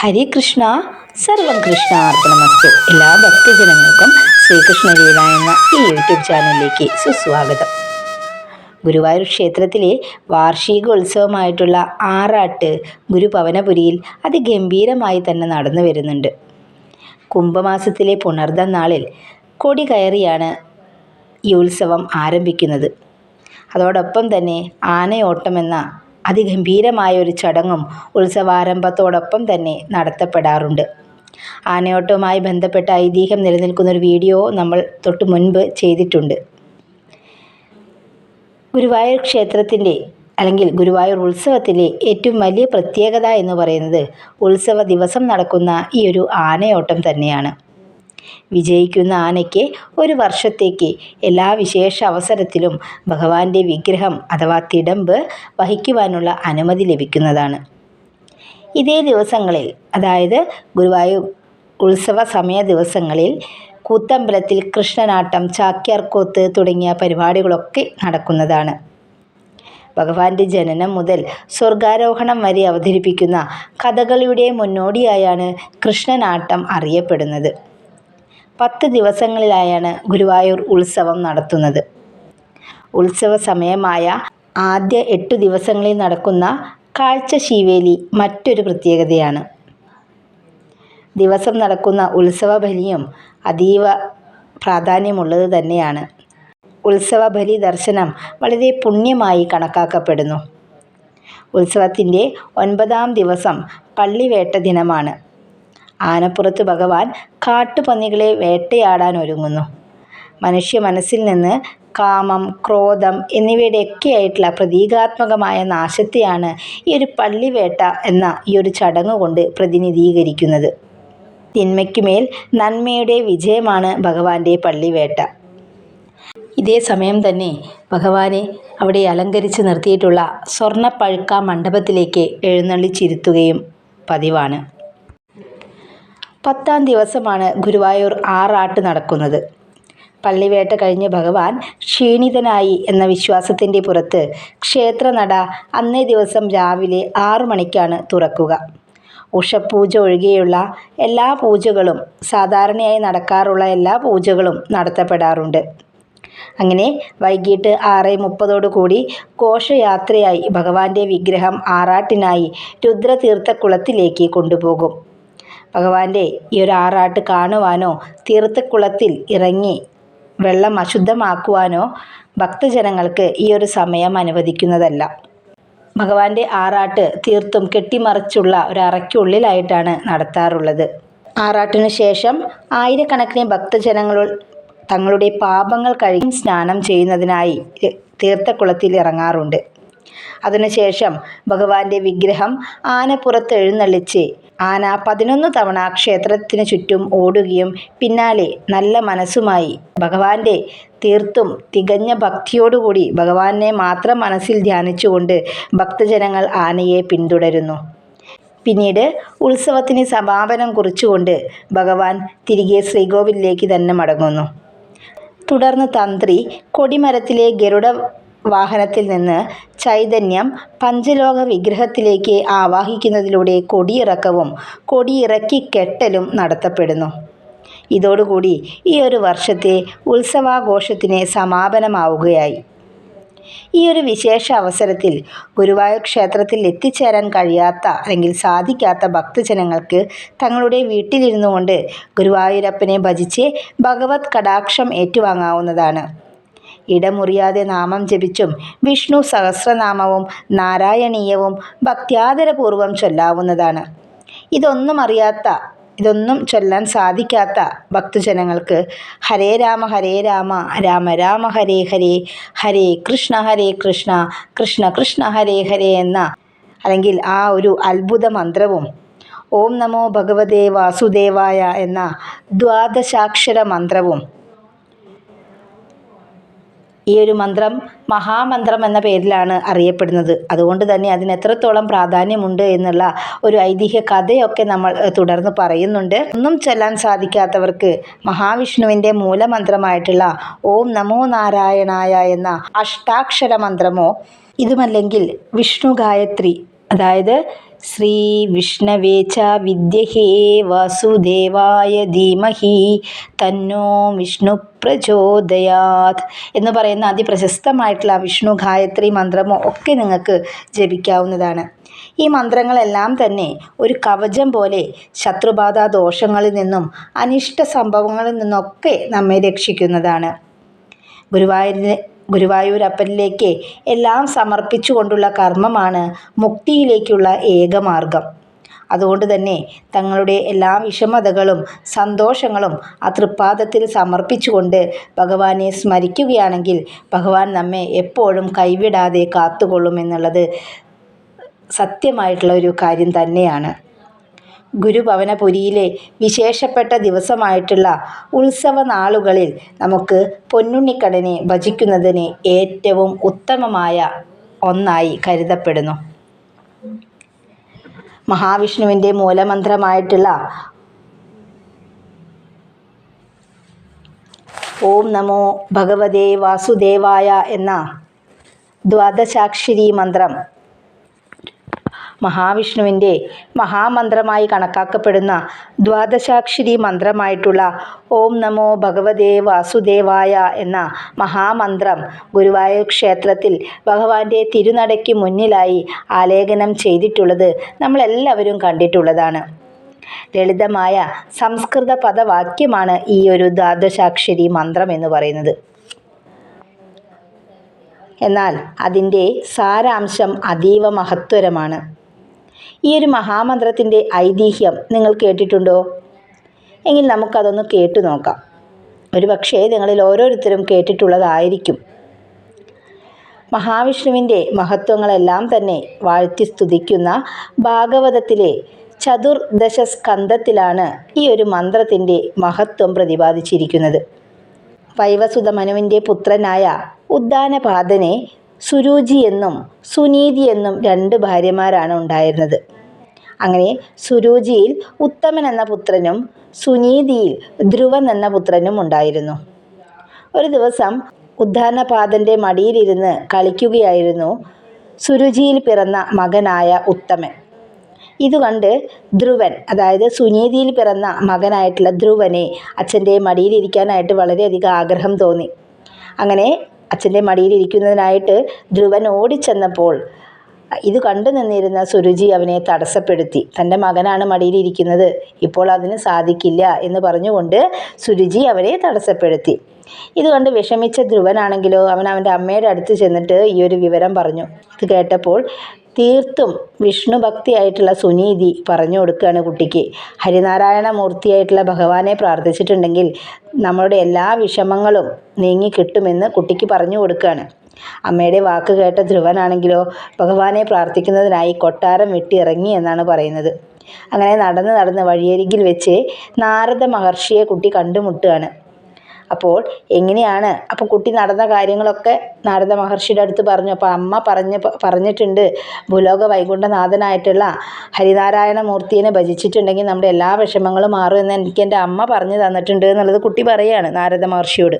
ഹരേ കൃഷ്ണ, സർവം കൃഷ്ണാർപ്പണമസ്തു. എല്ലാ ഭക്തജനങ്ങൾക്കും ശ്രീകൃഷ്ണ ലീല എന്ന ഈ യൂട്യൂബ് ചാനലിലേക്ക് സുസ്വാഗതം. ഗുരുവായൂർ ക്ഷേത്രത്തിലെ വാർഷികോത്സവമായിട്ടുള്ള ആറാട്ട് ഗുരുഭവനപുരിയിൽ അതിഗംഭീരമായി തന്നെ നടന്നു വരുന്നുണ്ട്. കുംഭമാസത്തിലെ പുണർദം നാളിൽ കൊടി കയറിയാണ് ഈ ഉത്സവം ആരംഭിക്കുന്നത്. അതോടൊപ്പം തന്നെ ആനയോട്ടമെന്ന അതിഗംഭീരമായ ഒരു ചടങ്ങും ഉത്സവാരംഭത്തോടൊപ്പം തന്നെ നടത്തപ്പെടാറുണ്ട്. ആനയോട്ടവുമായി ബന്ധപ്പെട്ട ഐതിഹ്യം നിലനിൽക്കുന്ന ഒരു വീഡിയോ നമ്മൾ തൊട്ട് മുൻപ് ചെയ്തിട്ടുണ്ട്. ഗുരുവായൂർ ക്ഷേത്രത്തിൻ്റെ അല്ലെങ്കിൽ ഗുരുവായൂർ ഉത്സവത്തിലെ ഏറ്റവും വലിയ പ്രത്യേകത എന്ന് പറയുന്നത് ഉത്സവ ദിവസം നടക്കുന്ന ഈ ഒരു ആനയോട്ടം തന്നെയാണ്. വിജയിക്കുന്ന ആനയ്ക്ക് ഒരു വർഷത്തേക്ക് എല്ലാ വിശേഷ അവസരത്തിലും ഭഗവാന്റെ വിഗ്രഹം അഥവാ തിടമ്പ് വഹിക്കുവാനുള്ള അനുമതി ലഭിക്കുന്നതാണ്. ഇതേ ദിവസങ്ങളിൽ, അതായത് ഗുരുവായൂർ ഉത്സവ സമയ ദിവസങ്ങളിൽ കൂത്തമ്പലത്തിൽ കൃഷ്ണനാട്ടം, ചാക്യാർകൂത്ത് തുടങ്ങിയ പരിപാടികളൊക്കെ നടക്കുന്നതാണ്. ഭഗവാന്റെ ജനനം മുതൽ സ്വർഗാരോഹണം വരെ അവതരിപ്പിക്കുന്ന കഥകളിയുടെ മുന്നോടിയായാണ് കൃഷ്ണനാട്ടം അറിയപ്പെടുന്നത്. 10 ദിവസങ്ങളിലായാണ് ഗുരുവായൂർ ഉത്സവം നടത്തുന്നത്. ഉത്സവ സമയമായ ആദ്യ 8 ദിവസങ്ങളിൽ നടക്കുന്ന കാഴ്ച ശീവേലി മറ്റൊരു പ്രത്യേകതയാണ്. ദിവസം നടക്കുന്ന ഉത്സവ ബലിയും അതീവ പ്രാധാന്യമുള്ളത് തന്നെയാണ്. ഉത്സവ ബലി ദർശനം വളരെ പുണ്യമായി കണക്കാക്കപ്പെടുന്നു. ഉത്സവത്തിൻ്റെ 9-ാം ദിവസം പള്ളിവേട്ട ദിനമാണ്. ആനപ്പുറത്ത് ഭഗവാൻ കാട്ടുപന്നികളെ വേട്ടയാടാൻ ഒരുങ്ങുന്നു. മനുഷ്യ മനസ്സിൽ നിന്ന് കാമം, ക്രോധം എന്നിവയുടെയൊക്കെയായിട്ടുള്ള പ്രതീകാത്മകമായ നാശത്തെയാണ് ഈ ഒരു പള്ളിവേട്ട എന്ന ഈ ഒരു ചടങ്ങ് കൊണ്ട് പ്രതിനിധീകരിക്കുന്നത്. തിന്മയ്ക്കുമേൽ നന്മയുടെ വിജയമാണ് ഭഗവാന്റെ പള്ളിവേട്ട. ഇതേ സമയം തന്നെ ഭഗവാനെ അവിടെ അലങ്കരിച്ച് നിർത്തിയിട്ടുള്ള സ്വർണ്ണപ്പഴുക്ക മണ്ഡപത്തിലേക്ക് എഴുന്നള്ളിച്ചിരുത്തുകയും പതിവാണ്. 10-ാം ദിവസമാണ് ഗുരുവായൂർ ആറാട്ട് നടക്കുന്നത്. പള്ളിവേട്ട കഴിഞ്ഞ് ഭഗവാൻ ക്ഷീണിതനായി എന്ന വിശ്വാസത്തിൻ്റെ പുറത്ത് ക്ഷേത്രനട അന്നേ ദിവസം രാവിലെ 6 മണിക്കാണ് തുറക്കുക. ഉഷപൂജ ഒഴികെയുള്ള എല്ലാ പൂജകളും, സാധാരണയായി നടക്കാറുള്ള എല്ലാ പൂജകളും നടത്തപ്പെടാറുണ്ട്. അങ്ങനെ വൈകിട്ട് 6:30 ഘോഷയാത്രയായി ഭഗവാന്റെ വിഗ്രഹം ആറാട്ടിനായി രുദ്രതീർത്ഥക്കുളത്തിലേക്ക് കൊണ്ടുപോകും. ഭഗവാന്റെ ഈ ഒരു ആറാട്ട് കാണുവാനോ തീർത്ഥക്കുളത്തിൽ ഇറങ്ങി വെള്ളം അശുദ്ധമാക്കുവാനോ ഭക്തജനങ്ങൾക്ക് ഈ ഒരു സമയം അനുവദിക്കുന്നതല്ല. ഭഗവാന്റെ ആറാട്ട് തീർത്തും കെട്ടിമറിച്ചുള്ള ഒരു അറയ്ക്കുള്ളിലായിട്ടാണ് നടത്താറുള്ളത്. ആറാട്ടിനു ശേഷം ആയിരക്കണക്കിന് ഭക്തജനങ്ങൾ തങ്ങളുടെ പാപങ്ങൾ കഴുകി സ്നാനം ചെയ്യുന്നതിനായി തീർത്ഥക്കുളത്തിൽ ഇറങ്ങാറുണ്ട്. അതിനുശേഷം ഭഗവാന്റെ വിഗ്രഹം ആനപ്പുറത്ത് എഴുന്നള്ളിച്ച് ആന 11 തവണ ക്ഷേത്രത്തിന് ചുറ്റും ഓടുകയും പിന്നാലെ നല്ല മനസ്സുമായി ഭഗവാന്റെ തീർത്തും തികഞ്ഞ ഭക്തിയോടുകൂടി ഭഗവാനെ മാത്രം മനസ്സിൽ ധ്യാനിച്ചുകൊണ്ട് ഭക്തജനങ്ങൾ ആനയെ പിന്തുടരുന്നു. പിന്നീട് ഉത്സവത്തിന് സമാപനം കുറിച്ചുകൊണ്ട് ഭഗവാൻ തിരികെ ശ്രീകോവിലേക്ക് തന്നെ മടങ്ങുന്നു. തുടർന്ന് തന്ത്രി കൊടിമരത്തിലെ ഗരുഡ വാഹനത്തിൽ നിന്ന് ചൈതന്യം പഞ്ചലോക വിഗ്രഹത്തിലേക്ക് ആവാഹിക്കുന്നതിലൂടെ കൊടിയിറക്കവും കൊടിയിറക്കിക്കെട്ടലും നടത്തപ്പെടുന്നു. ഇതോടുകൂടി ഈ ഒരു വർഷത്തെ ഉത്സവാഘോഷത്തിന് സമാപനമാവുകയായി. ഈ ഒരു വിശേഷ അവസരത്തിൽ ഗുരുവായൂർ ക്ഷേത്രത്തിൽ എത്തിച്ചേരാൻ കഴിയാത്ത അല്ലെങ്കിൽ സാധിക്കാത്ത ഭക്തജനങ്ങൾക്ക് തങ്ങളുടെ വീട്ടിലിരുന്നു കൊണ്ട് ഗുരുവായൂരപ്പനെ ഭജിച്ച് ഭഗവത് കടാക്ഷം ഏറ്റുവാങ്ങാവുന്നതാണ്. ഇടമുറിയാതെ നാമം ജപിച്ചും വിഷ്ണു സഹസ്രനാമവും നാരായണീയവും ഭക്ത്യാദരപൂർവ്വം ചൊല്ലാവുന്നതാണ്. ഇതൊന്നും ചൊല്ലാൻ സാധിക്കാത്ത ഭക്തജനങ്ങൾക്ക് ഹരേ രാമ രാമ രാമ ഹരേ ഹരേ, ഹരേ കൃഷ്ണ കൃഷ്ണ കൃഷ്ണ ഹരേ ഹരേ എന്ന അല്ലെങ്കിൽ ആ ഒരു അത്ഭുത മന്ത്രവും ഓം നമോ ഭഗവതേ വാസുദേവായ എന്ന ദ്വാദശാക്ഷര മന്ത്രവും, ഈ ഒരു മന്ത്രം മഹാമന്ത്രം എന്ന പേരിലാണ് അറിയപ്പെടുന്നത്. അതുകൊണ്ട് തന്നെ അതിന് എത്രത്തോളം പ്രാധാന്യമുണ്ട് എന്നുള്ള ഒരു ഐതിഹ്യ കഥയൊക്കെ നമ്മൾ തുടർന്ന് പറയുന്നുണ്ട്. ഒന്നും ചൊല്ലാൻ സാധിക്കാത്തവർക്ക് മഹാവിഷ്ണുവിൻ്റെ മൂലമന്ത്രമായിട്ടുള്ള ഓം നമോ നാരായണായ എന്ന അഷ്ടാക്ഷര മന്ത്രമോ, ഇതുമല്ലെങ്കിൽ വിഷ്ണു ഗായത്രി, അതായത് ശ്രീ വിഷ്ണവേ ച വിദ്മഹേ വാസുദേവായ ധീമഹി തന്നോ വിഷ്ണു പ്രചോദയാത് എന്ന് പറയുന്ന അതിപ്രശസ്തമായിട്ടുള്ള വിഷ്ണു ഗായത്രി മന്ത്രമോ ഒക്കെ നിങ്ങൾക്ക് ജപിക്കാവുന്നതാണ്. ഈ മന്ത്രങ്ങളെല്ലാം തന്നെ ഒരു കവചം പോലെ ശത്രുബാധ ദോഷങ്ങളിൽ നിന്നും അനിഷ്ട സംഭവങ്ങളിൽ നിന്നൊക്കെ നമ്മെ രക്ഷിക്കുന്നതാണ്. ഗുരുവായൂരപ്പനിലേക്ക് എല്ലാം സമർപ്പിച്ചുകൊണ്ടുള്ള കർമ്മമാണ് മുക്തിയിലേക്കുള്ള ഏകമാർഗം. അതുകൊണ്ട് തന്നെ തങ്ങളുടെ എല്ലാ വിഷമതകളും സന്തോഷങ്ങളും ആ തൃപ്പാദത്തിൽ സമർപ്പിച്ചുകൊണ്ട് ഭഗവാനെ സ്മരിക്കുകയാണെങ്കിൽ ഭഗവാൻ നമ്മെ എപ്പോഴും കൈവിടാതെ കാത്തുകൊള്ളുമെന്നുള്ളത് സത്യമായിട്ടുള്ള ഒരു കാര്യം തന്നെയാണ്. ഗുരുഭവനപുരിയിലെ വിശേഷപ്പെട്ട ദിവസമായിട്ടുള്ള ഉത്സവ നാളുകളിൽ നമുക്ക് പൊന്നുണ്ണിക്കണ്ണനെ ഭജിക്കുന്നതിന് ഏറ്റവും ഉത്തമമായ ഒന്നായി കരുതപ്പെടുന്നു. മഹാവിഷ്ണുവിൻ്റെ മൂലമന്ത്രമായിട്ടുള്ള ഓം നമോ ഭഗവതേ വാസുദേവായ എന്ന ദ്വാദശാക്ഷരി മന്ത്രം മഹാവിഷ്ണുവിൻ്റെ മഹാമന്ത്രമായി കണക്കാക്കപ്പെടുന്ന ദ്വാദശാക്ഷരി മന്ത്രമായിട്ടുള്ള ഓം നമോ ഭഗവതേ വാസുദേവായ എന്ന മഹാമന്ത്രം ഗുരുവായൂർ ക്ഷേത്രത്തിൽ ഭഗവാന്റെ തിരുനടയ്ക്ക് മുന്നിലായി ആലേഖനം ചെയ്തിട്ടുള്ളത് നമ്മളെല്ലാവരും കണ്ടിട്ടുള്ളതാണ്. ലളിതമായ സംസ്കൃത പദവാക്യമാണ് ഈ ഒരു ദ്വാദശാക്ഷരി മന്ത്രം എന്ന് പറയുന്നത്. എന്നാൽ അതിൻ്റെ സാരാംശം അതീവ മഹത്വരമാണ്. ഈ ഒരു മഹാമന്ത്രത്തിൻ്റെ ഐതിഹ്യം നിങ്ങൾ കേട്ടിട്ടുണ്ടോ? എങ്കിൽ നമുക്കതൊന്ന് കേട്ടു നോക്കാം. ഒരു പക്ഷേ നിങ്ങളിൽ ഓരോരുത്തരും കേട്ടിട്ടുള്ളതായിരിക്കും. മഹാവിഷ്ണുവിൻ്റെ മഹത്വങ്ങളെല്ലാം തന്നെ വാഴ്ത്തി സ്തുതിക്കുന്ന ഭാഗവതത്തിലെ ചതുർദശ സ്കന്ധത്തിലാണ് ഈ ഒരു മന്ത്രത്തിൻ്റെ മഹത്വം പ്രതിപാദിച്ചിരിക്കുന്നത്. വൈവസുത മനുവിൻ്റെ പുത്രനായ ഉദ്ദാനപാദനെ സുരുചി എന്നും സുനീതി എന്നും 2 ഭാര്യമാരാണ് ഉണ്ടായിരുന്നത്. അങ്ങനെ സുരുചിയിൽ ഉത്തമൻ എന്ന പുത്രനും സുനീതിയിൽ ധ്രുവൻ എന്ന പുത്രനും ഉണ്ടായിരുന്നു. ഒരു ദിവസം ഉദ്ദാനപാദൻ്റെ മടിയിലിരുന്ന് കളിക്കുകയായിരുന്നു സുരുചിയിൽ പിറന്ന മകനായ ഉത്തമൻ. ഇതുകണ്ട് ധ്രുവൻ, അതായത് സുനീതിയിൽ പിറന്ന മകനായിട്ടുള്ള ധ്രുവനെ അച്ഛൻ്റെ മടിയിലിരിക്കാനായിട്ട് വളരെയധികം ആഗ്രഹം തോന്നി. അങ്ങനെ അച്ഛൻ്റെ മടിയിലിരിക്കുന്നതിനായിട്ട് ധ്രുവൻ ഓടിച്ചെന്നപ്പോൾ ഇത് കണ്ടു നിന്നിരുന്ന സുരുചി അവനെ തടസ്സപ്പെടുത്തി. തൻ്റെ മകനാണ് മടിയിലിരിക്കുന്നത്, ഇപ്പോൾ അതിന് സാധിക്കില്ല എന്ന് പറഞ്ഞുകൊണ്ട് സുരുചി അവനെ തടസ്സപ്പെടുത്തി. ഇത് കണ്ട് വിഷമിച്ച ധ്രുവനാണെങ്കിലോ അവൻ്റെ അമ്മയുടെ അടുത്ത് ചെന്നിട്ട് ഈ ഒരു വിവരം പറഞ്ഞു. ഇത് കേട്ടപ്പോൾ തീർത്തും വിഷ്ണു ഭക്തിയായിട്ടുള്ള സുനീതി പറഞ്ഞു കൊടുക്കുകയാണ് കുട്ടിക്ക്. ഹരിനാരായണ മൂർത്തിയായിട്ടുള്ള ഭഗവാനെ പ്രാർത്ഥിച്ചിട്ടുണ്ടെങ്കിൽ നമ്മളുടെ എല്ലാ വിഷമങ്ങളും നീങ്ങി കിട്ടുമെന്ന് കുട്ടിക്ക് പറഞ്ഞു കൊടുക്കുകയാണ്. അമ്മയുടെ വാക്ക് കേട്ട ധ്രുവനാണെങ്കിലോ ഭഗവാനെ പ്രാർത്ഥിക്കുന്നതിനായി കൊട്ടാരം വിട്ടിറങ്ങി എന്നാണ് പറയുന്നത്. അങ്ങനെ നടന്ന് വഴിയരികിൽ വെച്ച് നാരദ മഹർഷിയെ കുട്ടി കണ്ടുമുട്ടുകയാണ്. അപ്പോൾ കുട്ടി നടന്ന കാര്യങ്ങളൊക്കെ നാരദ മഹർഷിയുടെ അടുത്ത് പറഞ്ഞു. അപ്പോൾ അമ്മ പറഞ്ഞിട്ടുണ്ട്, ഭൂലോക വൈകുണ്ഠനാഥനായിട്ടുള്ള ഹരിനാരായണ മൂർത്തിയെ ഭജിച്ചിട്ടുണ്ടെങ്കിൽ നമ്മുടെ എല്ലാ വിഷമങ്ങളും മാറുമെന്ന് എനിക്ക് എൻ്റെ അമ്മ പറഞ്ഞു തന്നിട്ടുണ്ട് എന്നുള്ളത് കുട്ടി പറയുകയാണ് നാരദ മഹർഷിയോട്.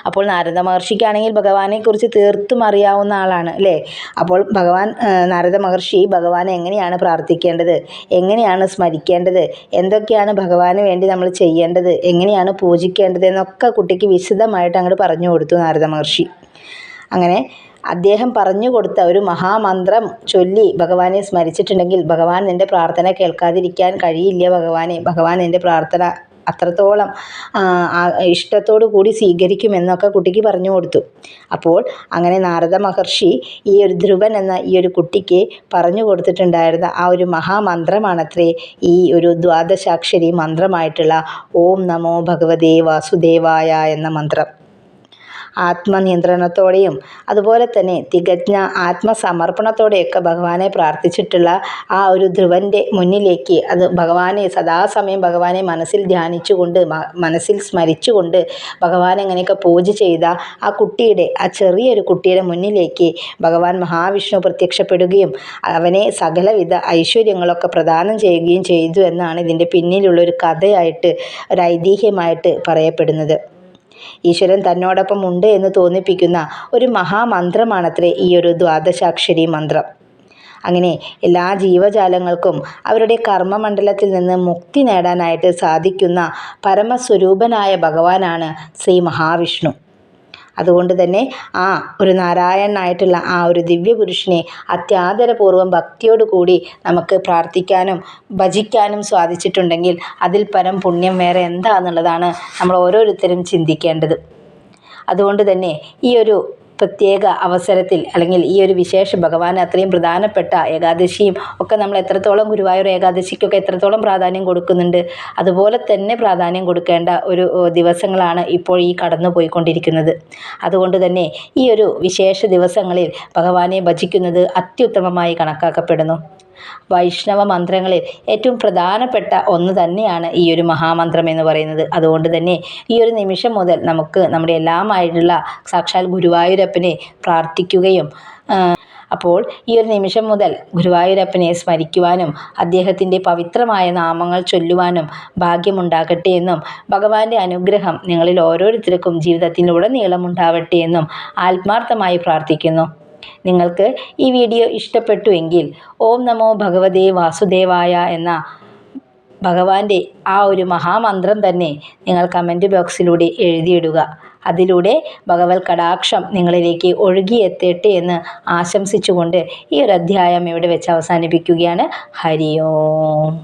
അപ്പോൾ നാരദ മഹർഷിക്കാണെങ്കിൽ ഭഗവാനെക്കുറിച്ച് തീർത്തും അറിയാവുന്ന ആളാണ് അല്ലേ. അപ്പോൾ നാരദ മഹർഷി ഭഗവാനെ എങ്ങനെയാണ് പ്രാർത്ഥിക്കേണ്ടത്, എങ്ങനെയാണ് സ്മരിക്കേണ്ടത്, എന്തൊക്കെയാണ് ഭഗവാന് വേണ്ടി നമ്മൾ ചെയ്യേണ്ടത്, എങ്ങനെയാണ് പൂജിക്കേണ്ടത് എന്നൊക്കെ കുട്ടിക്ക് വിശദമായിട്ട് അങ്ങോട്ട് പറഞ്ഞു കൊടുത്തു നാരദ മഹർഷി. അങ്ങനെ അദ്ദേഹം പറഞ്ഞു കൊടുത്ത ഒരു മഹാമന്ത്രം ചൊല്ലി ഭഗവാനെ സ്മരിച്ചിട്ടുണ്ടെങ്കിൽ ഭഗവാൻ നിൻ്റെ പ്രാർത്ഥന കേൾക്കാതിരിക്കാൻ കഴിയില്ല. ഭഗവാൻ നിൻ്റെ പ്രാർത്ഥന അത്രത്തോളം ഇഷ്ടത്തോടു കൂടി സ്വീകരിക്കുമെന്നൊക്കെ കുട്ടിക്ക് പറഞ്ഞു കൊടുത്തു. അപ്പോൾ അങ്ങനെ നാരദ മഹർഷി ഈ ഒരു ധ്രുവൻ എന്ന ഈ ഒരു കുട്ടിക്ക് പറഞ്ഞു കൊടുത്തിട്ടുണ്ടായിരുന്ന ആ ഒരു മഹാമന്ത്രമാണത്രേ ഈ ഒരു ദ്വാദശാക്ഷരി മന്ത്രമായിട്ടുള്ള ഓം നമോ ഭഗവതേ വാസുദേവായ എന്ന മന്ത്രം. ആത്മനിയന്ത്രണത്തോടെയും അതുപോലെ തന്നെ തികഞ്ഞ ആത്മസമർപ്പണത്തോടെയൊക്കെ ഭഗവാനെ പ്രാർത്ഥിച്ചിട്ടുള്ള ആ ഒരു ധ്രുവൻ്റെ മുന്നിലേക്ക് സദാസമയം ഭഗവാനെ മനസ്സിൽ ധ്യാനിച്ചുകൊണ്ട് മനസ്സിൽ സ്മരിച്ചുകൊണ്ട് ഭഗവാനെ എങ്ങനെയൊക്കെ പൂജ ചെയ്ത ആ ചെറിയൊരു കുട്ടിയുടെ മുന്നിലേക്ക് ഭഗവാൻ മഹാവിഷ്ണു പ്രത്യക്ഷപ്പെടുകയും അവനെ സകലവിധ ഐശ്വര്യങ്ങളൊക്കെ പ്രദാനം ചെയ്യുകയും ചെയ്തു എന്നാണ് ഇതിൻ്റെ പിന്നിലുള്ളൊരു കഥയായിട്ട് ഒരു ഐതിഹ്യമായിട്ട് പറയപ്പെടുന്നത്. ഈശ്വരൻ തന്നോടൊപ്പം ഉണ്ട് എന്ന് തോന്നിപ്പിക്കുന്ന ഒരു മഹാമന്ത്രമാണത്രേ ഈ ഒരു ദ്വാദശാക്ഷരി മന്ത്രം. അങ്ങനെ എല്ലാ ജീവജാലങ്ങൾക്കും അവരുടെ കർമ്മമണ്ഡലത്തിൽ നിന്ന് മുക്തി നേടാനായിട്ട് സാധിക്കുന്ന പരമസ്വരൂപനായ ഭഗവാനാണ് ശ്രീ മഹാവിഷ്ണു. അതുകൊണ്ട് തന്നെ ആ ഒരു നാരായണനായിട്ടുള്ള ആ ഒരു ദിവ്യപുരുഷനെ അത്യാദരപൂർവ്വം ഭക്തിയോടുകൂടി നമുക്ക് പ്രാർത്ഥിക്കാനും ഭജിക്കാനും സാധിച്ചിട്ടുണ്ടെങ്കിൽ അതിൽ പരം പുണ്യം വേറെ എന്താണെന്നുള്ളതാണ് നമ്മൾ ഓരോരുത്തരും ചിന്തിക്കേണ്ടത്. അതുകൊണ്ട് തന്നെ ഈ ഒരു പ്രത്യേക അവസരത്തിൽ അല്ലെങ്കിൽ ഈ ഒരു വിശേഷ ഭഗവാൻ അത്രയും പ്രധാനപ്പെട്ട ഏകാദശിയും ഒക്കെ നമ്മൾ എത്രത്തോളം ഗുരുവായൂർ ഏകാദശിക്കൊക്കെ എത്രത്തോളം പ്രാധാന്യം കൊടുക്കുന്നുണ്ട്, അതുപോലെ തന്നെ പ്രാധാന്യം കൊടുക്കേണ്ട ഒരു ദിവസങ്ങളാണ് ഇപ്പോൾ ഈ കടന്നു പോയിക്കൊണ്ടിരിക്കുന്നത്. അതുകൊണ്ട് തന്നെ ഈ ഒരു വിശേഷ ദിവസങ്ങളിൽ ഭഗവാനെ ഭജിക്കുന്നത് അത്യുത്തമമായി കണക്കാക്കപ്പെടുന്നു. വൈഷ്ണവ മന്ത്രങ്ങളിൽ ഏറ്റവും പ്രധാനപ്പെട്ട ഒന്ന് തന്നെയാണ് ഈ ഒരു മഹാമന്ത്രം എന്ന് പറയുന്നത്. അതുകൊണ്ട് തന്നെ ഈ ഒരു നിമിഷം മുതൽ നമുക്ക് നമ്മുടെ എല്ലാമായിട്ടുള്ള സാക്ഷാൽ ഗുരുവായൂരപ്പനെ പ്രാർത്ഥിക്കുകയും അപ്പോൾ ഈ ഒരു നിമിഷം മുതൽ ഗുരുവായൂരപ്പനെ സ്മരിക്കുവാനും അദ്ദേഹത്തിൻ്റെ പവിത്രമായ നാമങ്ങൾ ചൊല്ലുവാനും ഭാഗ്യമുണ്ടാകട്ടെ എന്നും ഭഗവാന്റെ അനുഗ്രഹം നിങ്ങളിൽ ഓരോരുത്തർക്കും ജീവിതത്തിലുടനീളം ഉണ്ടാവട്ടെ എന്നും ആത്മാർത്ഥമായി പ്രാർത്ഥിക്കുന്നു. നിങ്ങൾക്ക് ഈ വീഡിയോ ഇഷ്ടപ്പെട്ടുവെങ്കിൽ ഓം നമോ ഭഗവതേ വാസുദേവായ എന്ന ഭഗവാന്റെ ആ ഒരു മഹാമന്ത്രം തന്നെ നിങ്ങൾ കമൻറ്റ് ബോക്സിലൂടെ എഴുതിയിടുക. അതിലൂടെ ഭഗവത് കടാക്ഷം നിങ്ങളിലേക്ക് ഒഴുകിയെത്തട്ടെ എന്ന് ആശംസിച്ചുകൊണ്ട് ഈ ഒരു അധ്യായം ഇവിടെ വെച്ച് അവസാനിപ്പിക്കുകയാണ്. ഹരി ഓം.